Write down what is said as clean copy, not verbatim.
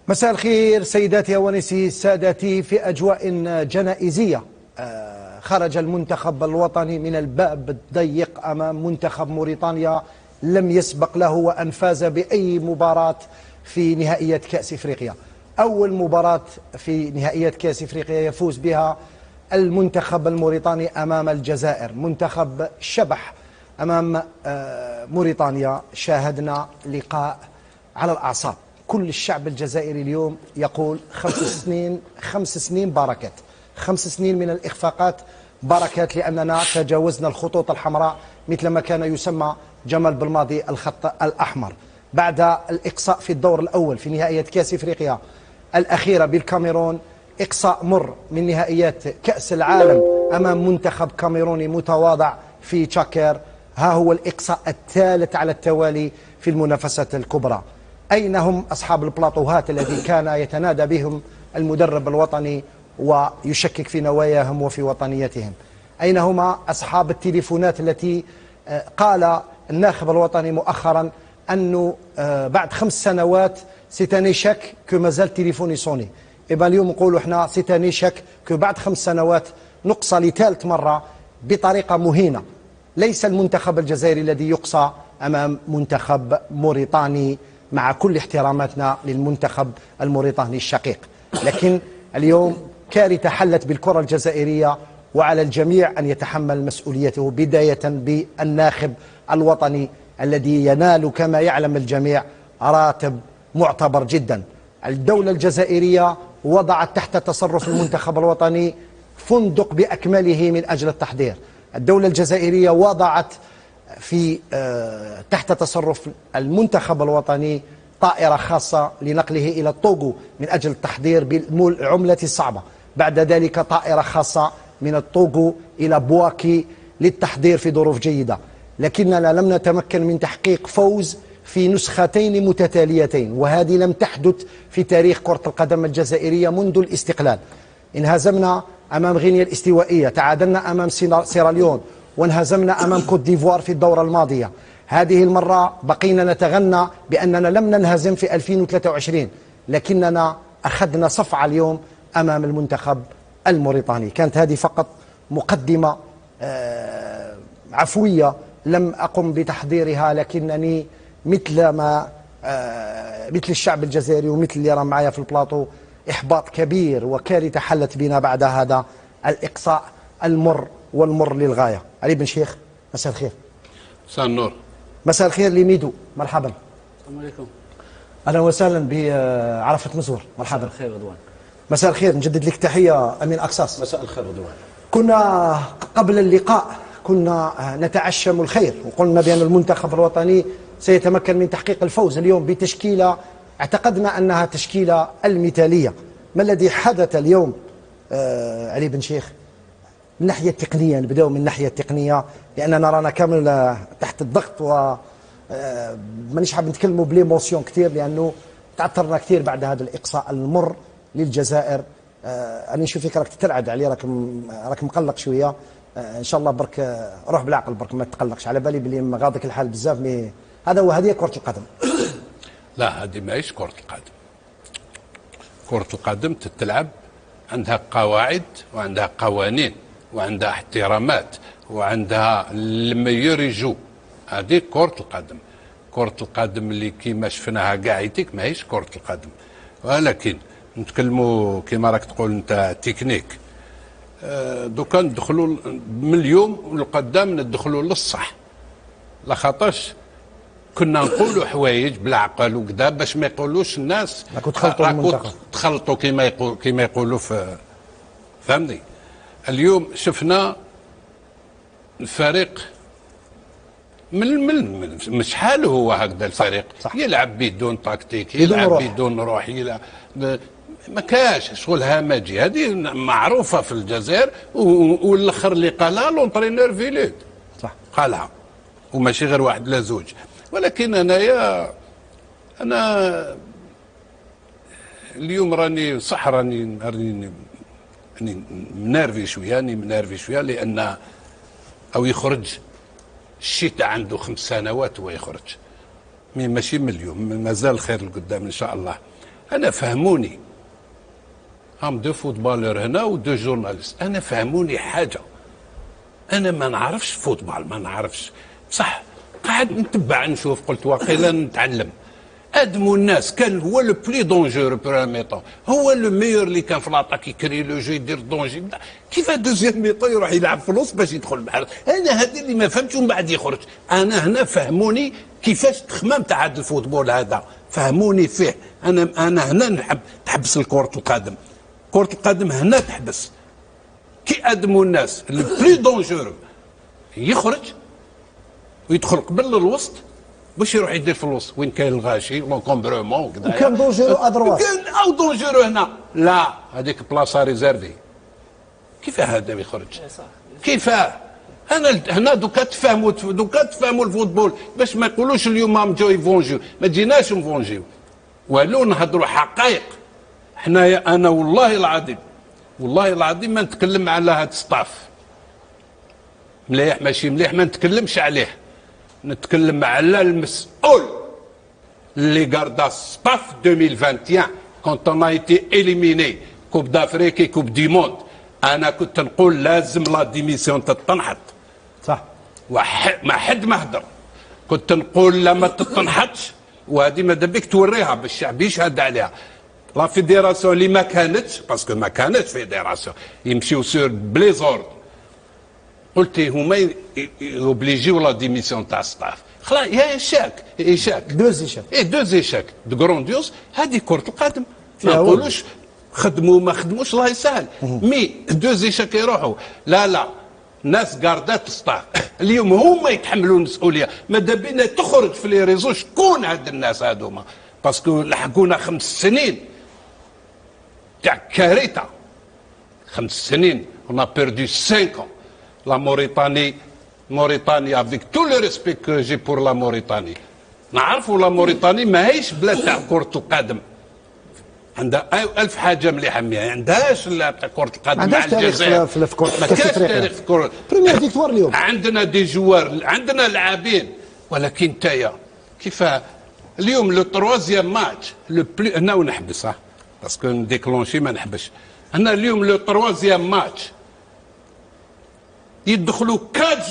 مساء الخير سيداتي ونسي سادتي. في أجواء جنائزية خرج المنتخب الوطني من الباب الضيق أمام منتخب موريتانيا لم يسبق له وأن فاز بأي مباراة في نهائيات كأس إفريقيا. أول مباراة في نهائيات كأس إفريقيا يفوز بها المنتخب الموريتاني أمام الجزائر، منتخب شبح أمام موريتانيا. شاهدنا لقاء على الأعصاب. كل الشعب الجزائري اليوم يقول 5 سنين بركات، 5 سنين من الإخفاقات بركات، لأننا تجاوزنا الخطوط الحمراء مثل ما كان يسمى جمال بالماضي الخط الأحمر. بعد الإقصاء في الدور الأول في نهائيات كأس إفريقيا الأخيرة بالكاميرون، إقصاء مر من نهائيات كأس العالم أمام منتخب كاميروني متواضع في تشاكير، ها هو الإقصاء الثالث على التوالي في المنافسة الكبرى. أين هم أصحاب البلاطوهات الذي كان يتنادى بهم المدرب الوطني ويشكك في نواياهم وفي وطنيتهم؟ أين هما أصحاب التليفونات التي قال الناخب الوطني مؤخرا أنه بعد 5 سنوات سيتانيشك كو مازال تليفوني سوني. إبا اليوم نقولوا احنا سيتانيشك كو بعد 5 سنوات نقصى لثالث مرة بطريقة مهينة. ليس المنتخب الجزائري الذي يقصى أمام منتخب موريتاني، مع كل احتراماتنا للمنتخب الموريتاني الشقيق، لكن اليوم كارثة حلت بالكرة الجزائرية، وعلى الجميع أن يتحمل مسؤوليته، بداية بالناخب الوطني الذي ينال كما يعلم الجميع راتب معتبر جدا. الدولة الجزائرية وضعت تحت تصرف المنتخب الوطني فندق بأكمله من أجل التحضير. الدولة الجزائرية وضعت في تحت تصرف المنتخب الوطني طائرة خاصة لنقله إلى الطوغو من أجل التحضير بالعملة الصعبة، بعد ذلك طائرة خاصة من الطوغو إلى بواكي للتحضير في ظروف جيدة. لكننا لم نتمكن من تحقيق فوز في نسختين متتاليتين، وهذه لم تحدث في تاريخ كرة القدم الجزائرية منذ الاستقلال. انهزمنا أمام غينيا الاستوائية، تعادلنا أمام سيراليون، وانهزمنا أمام كوت ديفوار في الدورة الماضية. هذه المرة بقينا نتغنى بأننا لم ننهزم في 2023، لكننا أخذنا صفعة اليوم أمام المنتخب الموريتاني. كانت هذه فقط مقدمة عفوية لم أقم بتحضيرها، لكنني مثل الشعب الجزائري ومثل اللي راه معايا في البلاطو، إحباط كبير وكارثة حلت بنا بعد هذا الإقصاء المر والمر للغاية. علي بن شيخ، مساء الخير. مساء النور. مساء الخير لميدو، مرحبا. السلام عليكم. اهلا وسهلا بعرفة مزور، مرحبا. مساء الخير رضوان. مساء الخير، نجدد لك تحية أمين أقصاص. مساء الخير رضوان. كنا قبل اللقاء كنا نتعشم الخير، وقلنا بأن المنتخب الوطني سيتمكن من تحقيق الفوز اليوم بتشكيلة اعتقدنا أنها تشكيلة المثالية. ما الذي حدث اليوم علي بن شيخ من الناحية التقنية؟ نبدأ من الناحية التقنية، لأننا رانا كامل تحت الضغط، و مانيش حاب نتكلموا بليموسيون كثير، لأنه تعثرنا كثير بعد هذا الإقصاء المر للجزائر. أنا نشوف فيك راك تترعد علي، راك مقلق شوية. إن شاء الله برك روح بالعقل، برك ما تقلقش، على بالي بلي مغاضك الحال بزاف، مي هذا هو، هذه كرة القدم. لا، هذه ماهيش كرة القدم. كرة القدم تتلعب عندها قواعد وعندها قوانين وعندها احترامات وعندها الميور يجو. هذه كرة القدم. كرة القدم اللي كيما شفناها قاعدتك ماهيش كرة القدم. ولكن نتكلموا كيما راك تقول انت تكنيك. دوكا ندخلوا من اليوم لقدام، ندخلوا للصح، لخاطرش كنا نقولوا حوايج بالعقل وكذا باش ما يقولوش الناس راكو تخلطوا كيما يقولوا في، فهمني. اليوم شفنا الفريق من شحال هو هكذا الفريق صح. يلعب بدون تكتيك، يلعب بدون روح، يلعب ما كاش شغل همجي. هذه معروفه في الجزائر، والاخر اللي قالها لونترينور فيليت صح قالها، وماشي غير واحد لا زوج. ولكن انا اليوم راني صح، راني منرفي شويه، لان او يخرج الشتاء عنده 5 سنوات ويخرج، ماشي من اليوم، مازال خير لقدام ان شاء الله. انا فهموني هم دو فوتبالور هنا ودو جورناليست، انا فهموني حاجه، انا ما نعرفش فوتبال، ما نعرفش بصح قاعد نتبع نشوف، قلت واقيلا نتعلم. ادموا الناس كان هو لو بلي دونجور بروميير ميطون، هو لو ميور اللي كان في لاطاك يكري لو جو يدير دونجي، كيف دوزيام ميطون يروح يلعب في الوسط باش يدخل بحال انا هذه اللي ما فهمتش ومن بعد يخرج. انا هنا فهموني كيفاش تخمم تاع هذا الفوتبول هذا، فهموني فيه. انا هنا نحب تحبس كرة القدم، كرة القدم هنا تحبس كي ادموا الناس البلي دونجور يخرج ويدخل قبل الوسط باش يروح يدير في الوسط وين كاين الغاشي لونكومبرومون وكذا، وكان دونجيرو ادروات، كان او دونجيرو هنا، لا هذيك بلاصه ريزيرفي. كيف هذا يخرج؟ كيفاه؟ انا هنا دوكا تفهموا الفوتبول باش ما يقولوش اليوم راهم جاو يفونجيو، ما جيناش نفونجيو والو نهضروا حقائق. حنايا انا والله العظيم ما نتكلم على هذا الستاف مليح ماشي مليح، ما نتكلمش عليه، نتكلم على المسؤول اللي قاردا ستاف 2021 كونت اون ايتي اليميني كوب دافريكي كوب دي موند. انا كنت نقول لازم لا ديميسيون تتنحط، صح، ما حد ما هدر، كنت نقول لا ما تتنحطش، وهذه ماذا بك توريها بالشعب يشهد عليها. لا فيديراسيون اللي ما كانتش، باسكو ما كانتش فيديراسيون، يمشيو سور بليزورد، قلت هما يوبليجيو لا ديميسيون تاع ستاف، خلاص يا ايشاك دوز ايشاك دو غرونديوس. هذه كرة القدم، ما نقولوش خدموا ما خدموش الله يسهل، مي دوز ايشاك يروحوا. لا ناس قاردات ستاف اليوم هما يتحملوا المسؤوليه، ماذا بينا تخرج في لي ريزو شكون هاد الناس هذوما، باسكو لحقونا 5 سنين تاع كارثه، 5 سنين on a perdu 5 ans. La Mauritanie, avec tout le respect que j'ai pour la Mauritanie, نعرفوا لا موريتاني ماهيش بلاد تاع كرة القدم، عندها 1000 حاجه مليحه، ما عندهاش تاع كرة القدم مع الجزائر، في كرة ما كاش تاريخ في كرة. بريمير فيكتوار اليوم عندنا دي جوار، عندنا لاعبين، ولكن تايا كيف اليوم لو تروازيام ماتش لو بلي هنا ونحبس صح باسكو نديكلونشي ما نحبش. هنا اليوم لو تروازيام ماتش يدخلوا 4